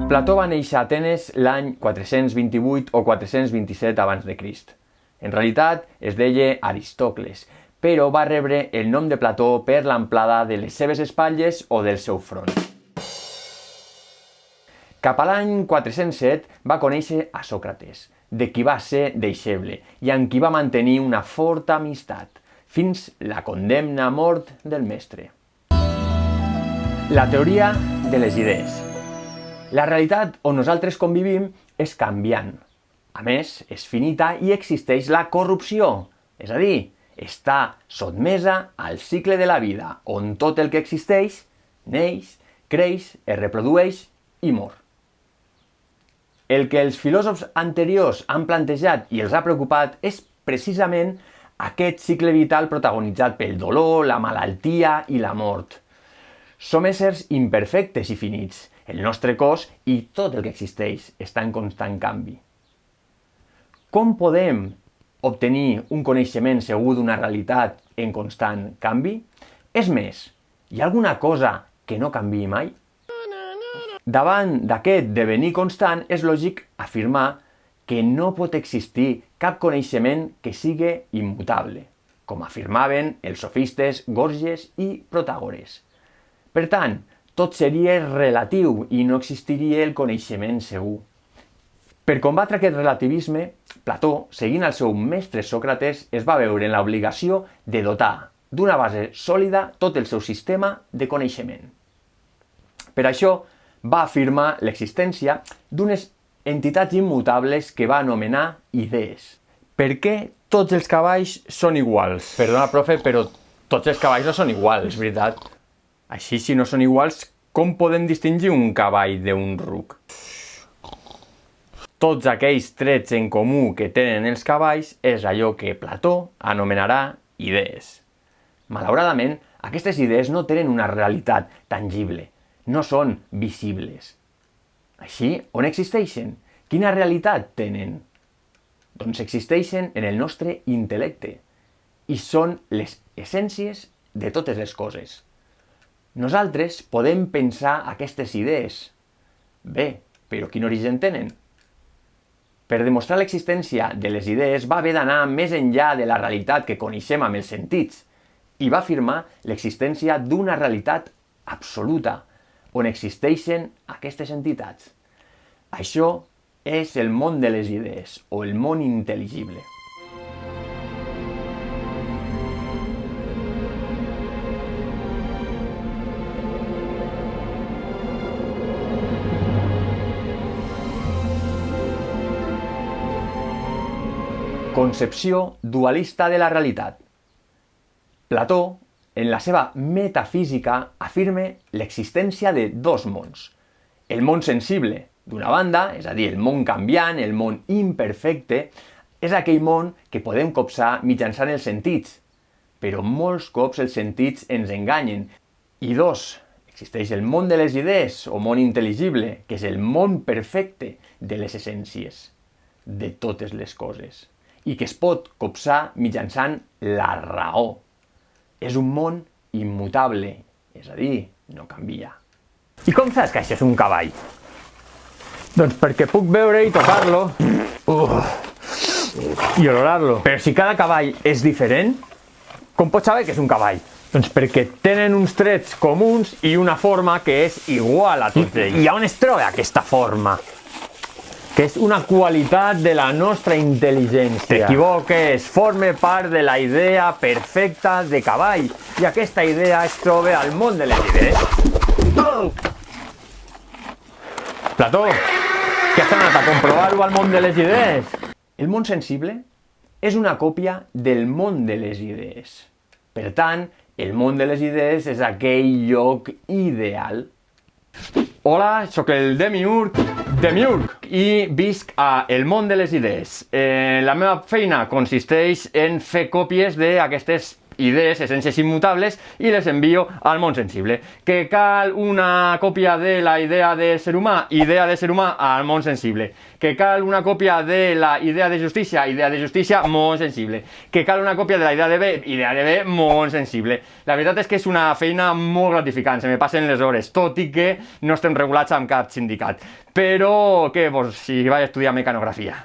Plató va néixer a Atenes l'any 428 o 427 abans de Crist. En realitat es deia Aristocles, però va rebre el nom de Plató per l'amplada de les seves espatlles o del seu front. Cap a l'any 407 va conèixer a Sòcrates, de qui va ser deixeble i amb qui va mantenir una forta amistat, fins la condemna a mort del mestre. La teoria de les idees. La realitat on nosaltres convivim és canviant. A més, és finita i existeix la corrupció, és a dir, està sotmesa al cicle de la vida, on tot el que existeix neix, creix, es reprodueix i mor. El que els filòsofs anteriors han plantejat i els ha preocupat és precisament aquest cicle vital protagonitzat pel dolor, la malaltia i la mort. Som éssers imperfectes i finits. El nostre cos i tot el que existeix està en constant canvi. Com podem obtenir un coneixement segur d'una realitat en constant canvi? És més, hi ha alguna cosa que no canviï mai? Davant d'aquest devenir constant, és lògic afirmar que no pot existir cap coneixement que sigui immutable, com afirmaven els sofistes Gorgies i Protàgores. Per tant, tot seria relatiu i no existiria el coneixement segur. Per combatre aquest relativisme, Plató, seguint el seu mestre Sòcrates, es va veure en l'obligació de dotar d'una base sòlida tot el seu sistema de coneixement. Per això, va afirmar l'existència d'unes entitats immutables que va anomenar idees. Per què tots els cavalls són iguals? Perdona, profe, però tots els cavalls no són iguals, veritat? Així, si no són iguals, com podem distingir un cavall d'un ruc? Tots aquells trets en comú que tenen els cavalls és allò que Plató anomenarà idees. Malauradament, aquestes idees no tenen una realitat tangible, no són visibles. Així, on existeixen? Quina realitat tenen? Doncs existeixen en el nostre intel·lecte i són les essències de totes les coses. Nosaltres podem pensar aquestes idees. Bé, però quin origen tenen? Per demostrar l'existència de les idees va haver d'anar més enllà de la realitat que coneixem amb els sentits i va afirmar l'existència d'una realitat absoluta on existeixen aquestes entitats. Això és el món de les idees o el món intel·ligible. Concepció dualista de la realitat. Plató, en la seva metafísica, afirma l'existència de dos mons. El món sensible, d'una banda, és a dir, el món canviant, el món imperfecte, és aquell món que podem copsar mitjançant els sentits. Però molts cops els sentits ens enganyen. I dos, existeix el món de les idees, o món intel·ligible, que és el món perfecte de les essències, de totes les coses, i que es pot copsar mitjançant la raó. És un món immutable, és a dir, no canvia. I com saps que això és un cavall? Doncs perquè puc veure i tocar-lo i olorar-lo. Però si cada cavall és diferent, com pots saber que és un cavall? Doncs perquè tenen uns trets comuns i una forma que és igual a tots ells. I on es troba aquesta forma? Que és una qualitat de la nostra intel·ligència. T'equivoques, forma part de la idea perfecta de cavall, i aquesta idea es troba al món de les idees. Plató, que has anat a comprovar-ho al món de les idees? El món sensible és una còpia del món de les idees. Per tant, el món de les idees és aquell lloc ideal. Hola, sóc el Demiurg i visc a el món de les idees. La meva feina consisteix en fer còpies d'aquestes idees, essències immutables, i les envio al món sensible. Que cal una còpia de la idea de ser humà al món sensible. Que cal una còpia de la idea de justícia, món sensible. Que cal una còpia de la idea de bé, món sensible. La veritat és que és una feina molt gratificant, se me passen les hores, tot i que no estem regulats amb cap sindicat. Però, què, pues, si vaig estudiar mecanografia.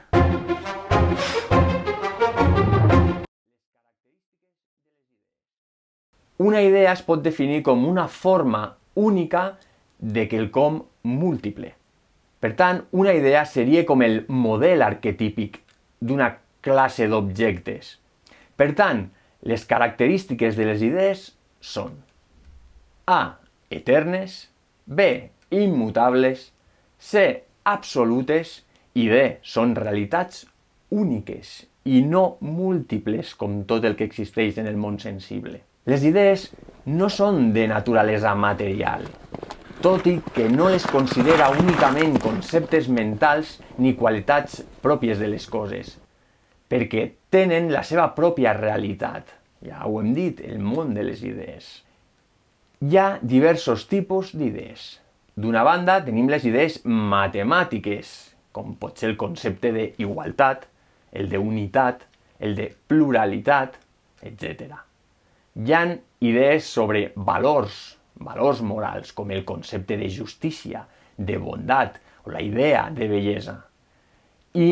Una idea es pot definir com una forma única de quelcom múltiple. Per tant, una idea seria com el model arquetípic d'una classe d'objectes. Per tant, les característiques de les idees són A. Eternes, B. Immutables, C. Absolutes i D. Són realitats úniques i no múltiples com tot el que existeix en el món sensible. Les idees no són de naturalesa material, tot i que no les considera únicament conceptes mentals ni qualitats pròpies de les coses, perquè tenen la seva pròpia realitat. Ja ho hem dit, el món de les idees. Hi ha diversos tipus d'idees. D'una banda tenim les idees matemàtiques, com pot ser el concepte d'igualtat, el d'unitat, el de pluralitat, etc. Hi ha idees sobre valors morals, com el concepte de justícia, de bondat o la idea de bellesa. I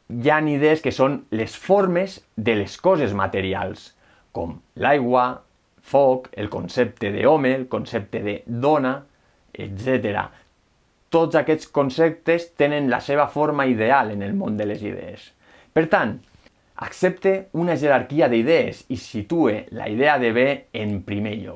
hi ha idees que són les formes de les coses materials, com l'aigua, foc, el concepte d'home, el concepte de dona, etc. Tots aquests conceptes tenen la seva forma ideal en el món de les idees. Per tant, accepte una jerarquia d'idees i situe la idea de bé en primer lloc.